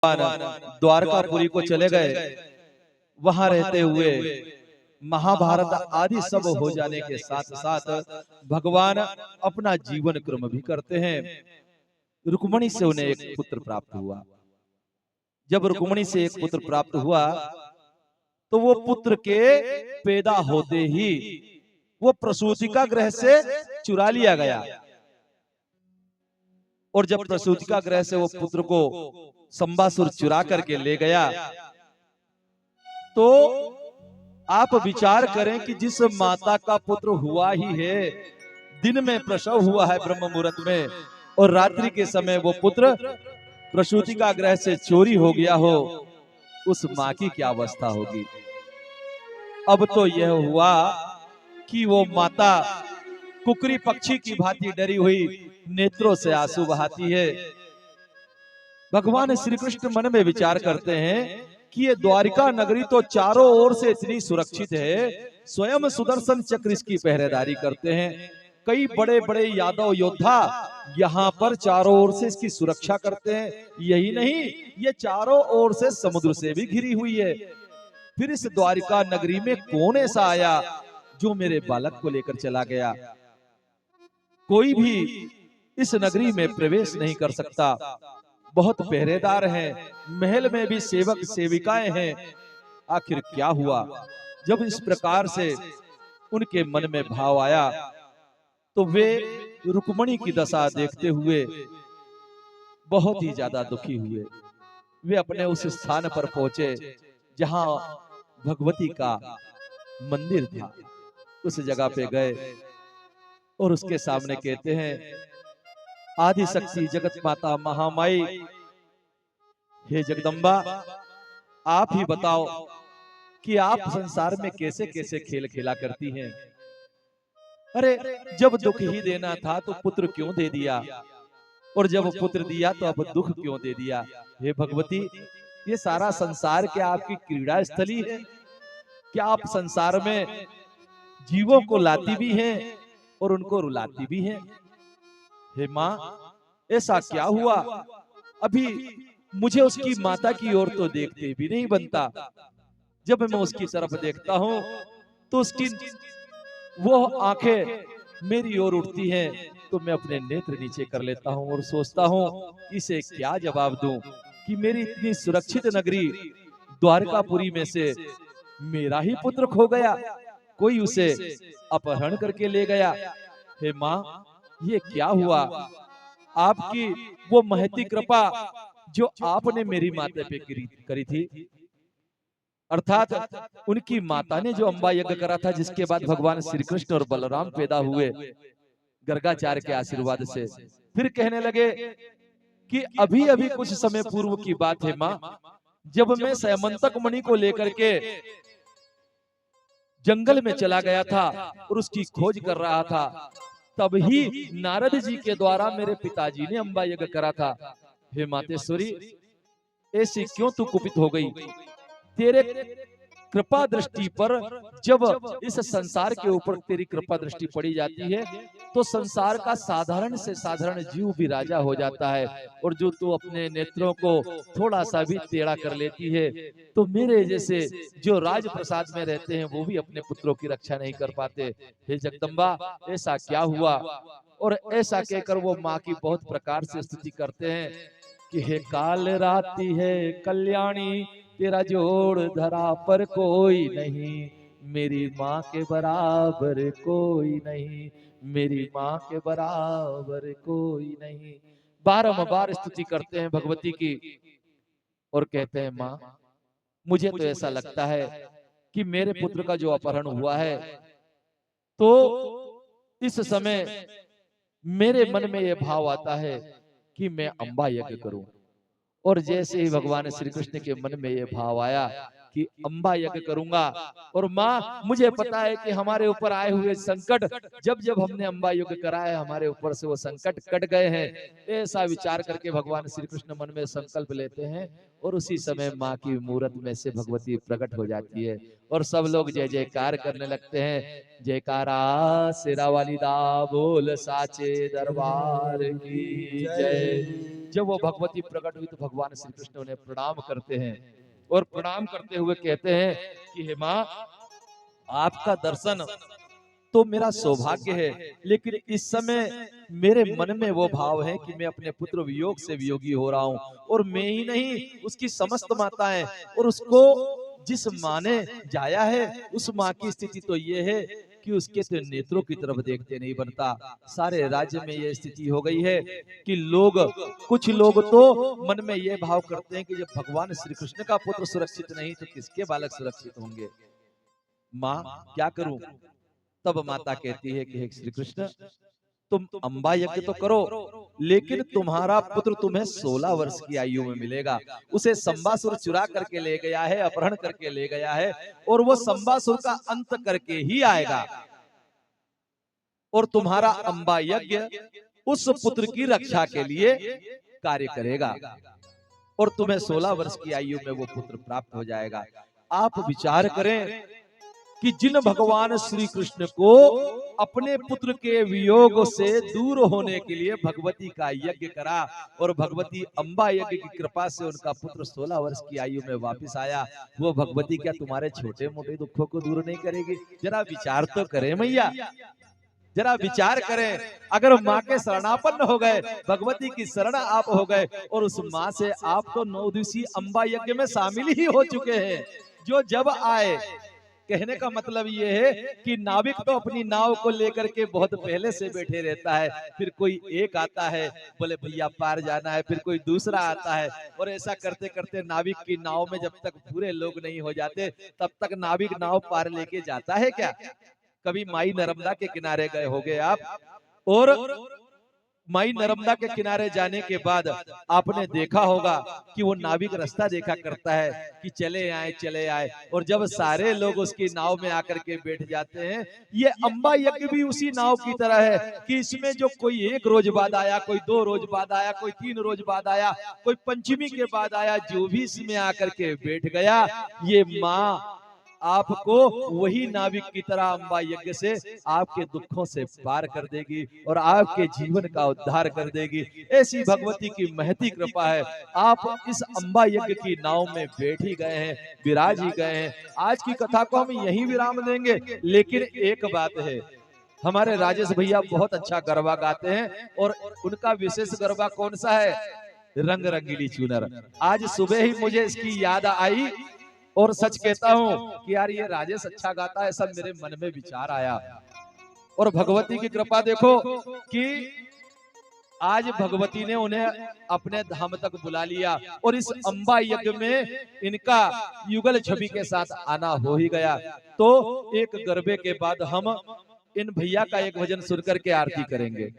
द्वारकापुरी को चले गए। वहां रहते हुए महाभारत आदि सब हो जाने के साथ साथ भगवान अपना जीवन क्रम भी करते हैं। रुक्मणी से उन्हें एक पुत्र प्राप्त हुआ। जब रुक्मणी से एक पुत्र प्राप्त हुआ तो वो पुत्र के पैदा होते ही वो प्रसूतिका गृह से चुरा लिया गया। और जब प्रसूतिका गृह से वो पुत्र को संबासुर चुरा करके ले गया, तो आप विचार करें कि जिस माता का पुत्र हुआ ही है, दिन में प्रसव हुआ है ब्रह्म मुहूर्त में, और रात्रि के समय वो पुत्र प्रसूतिका गृह से चोरी हो गया हो, उस मां की क्या अवस्था होगी। अब तो यह हुआ कि वो माता कुकरी पक्षी की भांति डरी हुई नेत्रों से आंसू बहाती है। भगवान श्री कृष्ण मन में विचार करते हैं कि ये द्वारिका नगरी तो चारों ओर से इतनी सुरक्षित है, स्वयं सुदर्शन चक्र इसकी पहरेदारी करते हैं, कई बड़े बड़े यादव योद्धा यहाँ पर चारों ओर से इसकी सुरक्षा करते हैं। यही नहीं, ये चारों ओर से समुद्र से भी घिरी हुई है। फिर इस द्वारिका नगरी में कौन ऐसा आया जो मेरे बालक को लेकर चला गया। कोई भी इस नगरी में प्रवेश नहीं कर सकता। बहुत पहरेदार हैं, महल में भी सेवक सेविकाएं हैं। आखिर क्या हुआ। जब इस प्रकार से उनके मन में भाव आया तो वे रुक्मणी की दशा देखते हुए बहुत ही ज्यादा दुखी हुए। वे अपने उस स्थान पर पहुंचे जहां भगवती का मंदिर था। उस जगह पे गए और उसके सामने कहते हैं, आदि शक्ति जगत माता महामाई, हे जगदम्बा, आप ही बताओ कि आप संसार में कैसे कैसे खेल खेला करती हैं। अरे जब दुख ही देना था तो पुत्र क्यों दे दिया, और जब पुत्र दिया तो अब दुख क्यों दे दिया। हे भगवती, ये सारा संसार क्या आपकी क्रीड़ा स्थली है। क्या आप संसार में जीवों को लाती भी हैं और उनको रुलाती भी हैं। हे माँ, ऐसा क्या हुआ। अभी मुझे उसकी माता की ओर तो देखते भी नहीं बनता। जब मैं उसकी तरफ देखता हूँ तो उसकी वो आंखें मेरी ओर उठती हैं, तो मैं अपने नेत्र नीचे कर लेता हूँ और सोचता हूँ इसे क्या जवाब दूं कि मेरी इतनी सुरक्षित नगरी द्वारकापुरी में से मेरा ही पुत्र खो गया, कोई उसे अपहरण करके ले गया। हे माँ, ये क्या हुआ। आपकी वो महती कृपा जो आपने मेरी माता पे करी थी, अर्थात उनकी माता ने जो अम्बा यज्ञ करा था, जिसके बाद भगवान श्री कृष्ण और बलराम पैदा हुए गर्गाचार्य के आशीर्वाद से। फिर कहने लगे कि अभी अभी कुछ समय पूर्व की बात है माँ, जब मैं सैमंतक मणि को लेकर के जंगल में चला गया था और उसकी खोज कर रहा था, तब ही नारद जी के द्वारा मेरे पिताजी ने अम्बा यज्ञ करा था। हे मातेश्वरी, ऐसी क्यों तू कुपित हो गई। तेरे कृपा दृष्टि पर जब इस संसार के ऊपर तेरी कृपा दृष्टि पड़ी जाती है तो संसार का साधारण से साधारण जीव भी राजा हो जाता है, और जो तू अपने नेत्रों को थोड़ा सा भी टेढ़ा कर लेती है तो मेरे जैसे जो राज प्रसाद में रहते हैं वो भी अपने पुत्रों की रक्षा नहीं कर पाते। हे जगदम्बा, ऐसा क्या हुआ। और ऐसा कहकर वो माँ की बहुत प्रकार से स्तुति करते हैं कि हे काल राती है कल्याणी, तेरा जोड़ धरा पर कोई नहीं, मेरी माँ के बराबर कोई नहीं, मेरी माँ के बराबर कोई नहीं। बारंबार स्तुति करते हैं भगवती की और कहते हैं, माँ मुझे तो ऐसा लगता है कि मेरे पुत्र का जो अपहरण हुआ है, तो इस समय मेरे मन में यह भाव आता है कि मैं अम्बा यज्ञ करूं। और जैसे ही भगवान श्री कृष्ण के मन में यह भाव आया कि अम्बा यज्ञ करूंगा, और माँ मुझे पता है कि हमारे ऊपर आए हुए संकट, जब जब हमने अम्बा यज्ञ करा है हमारे ऊपर से वो संकट कट गए हैं। ऐसा विचार करके भगवान श्री कृष्ण मन में संकल्प लेते हैं, और उसी समय माँ की मूरत में से भगवती प्रकट हो जाती है, और सब लोग जय जयकार करने लगते हैं। जयकारा शेरा वाली दा बोल साचे दरबार की जय। जब वो भगवती प्रकट हुई तो भगवान श्री कृष्ण उन्हें प्रणाम करते हैं, और प्रणाम करते हुए कहते हैं कि हे माँ, आपका दर्शन तो मेरा सौभाग्य है, लेकिन इस समय मेरे मन में वो भाव है कि मैं अपने पुत्र वियोग से वियोगी हो रहा हूँ, और मैं ही नहीं उसकी समस्त माताएं, और उसको जिस माँ ने जाया है उस माँ की स्थिति तो ये है कि उसके तो नेत्रों की तरफ देखते नहीं बनता। सारे राज्य में ये स्थिति हो गई है कि कुछ लोग तो मन में ये भाव करते हैं कि जब भगवान श्री कृष्ण का पुत्र सुरक्षित नहीं तो किसके बालक सुरक्षित होंगे। माँ क्या करूं? तब माता कहती है कि हे श्री कृष्ण, तुम अम्बा यज्ञ तो करो, लेकिन तुम्हारा पुत्र तुम्हें 16 वर्ष की आयु में मिलेगा। उसे संबासुर चुरा करके ले गया है, अपहरण करके ले गया है, और वो संबासुर का अंत करके ही आएगा, और तुम्हारा अम्बा यज्ञ उस पुत्र की रक्षा के लिए कार्य करेगा, और तुम्हें 16 वर्ष की आयु में वो पुत्र प्राप्त हो जाएगा। आप विचार करें कि जिन भगवान श्री कृष्ण को अपने पुत्र के वियोग से दूर होने के लिए भगवती का यज्ञ करा, और भगवती अम्बा यज्ञ की कृपा से उनका पुत्र 16 वर्ष की आयु में वापस आया, वो भगवती क्या तुम्हारे छोटे मोटे दुखों को दूर नहीं करेगी? जरा विचार तो करें मैया, जरा विचार करें। अगर माँ के शरणापन्न हो गए, भगवती की शरण आप हो गए, और उस माँ से आप तो 9 दिवसीय अम्बा यज्ञ में शामिल ही हो चुके हैं, जो जब आए, कहने का मतलब ये है कि नाविक तो अपनी नाव को लेकर के बहुत पहले से बैठे रहता है, फिर कोई एक आता है बोले भैया पार जाना है, फिर कोई दूसरा आता है, और ऐसा करते करते नाविक की नाव में जब तक पूरे लोग नहीं हो जाते तब तक नाविक नाव पार लेके जाता है क्या? कभी माई नर्मदा के किनारे गए होगे आप, और माई नर्मदा के किनारे जाने के बाद आपने देखा होगा कि वो नाविक रास्ता देखा करता है कि चले आए, और जब सारे लोग उसकी नाव में आकर के बैठ जाते हैं, ये अम्बा यज्ञ भी उसी नाव की तरह है कि इसमें जो कोई 1 रोज बाद आया, कोई 2 रोज बाद आया, कोई 3 रोज बाद आया, कोई पंचमी के बाद आया, जो भी इसमें आकर के बैठ गया, ये माँ आपको वही नाविक की तरह अम्बा यज्ञ से आपके दुखों से पार कर देगी, और आपके जीवन का उद्धार कर देगी। ऐसी भगवती की महती कृपा है। आप इस अम्बा यज्ञ की नाव में बैठ ही गए हैं, विराज ही गए हैं। आज की कथा को हम यहीं विराम देंगे, लेकिन एक बात है, हमारे राजेश भैया बहुत अच्छा गरबा गाते हैं, और उनका विशेष गरबा कौन सा है? रंग रंगीली चुनर। आज सुबह ही मुझे इसकी याद आई, और सच कहता हूँ कि यार ये राजेश अच्छा गाता है, ऐसा मेरे मन में विचार आया। और भगवती की कृपा देखो कि आज भगवती ने उन्हें अपने धाम तक बुला लिया, और इस अम्बा यज्ञ में इनका युगल छवि के साथ आना हो ही गया। तो एक गरबे के बाद हम इन भैया का एक भजन सुनकर के आरती करेंगे।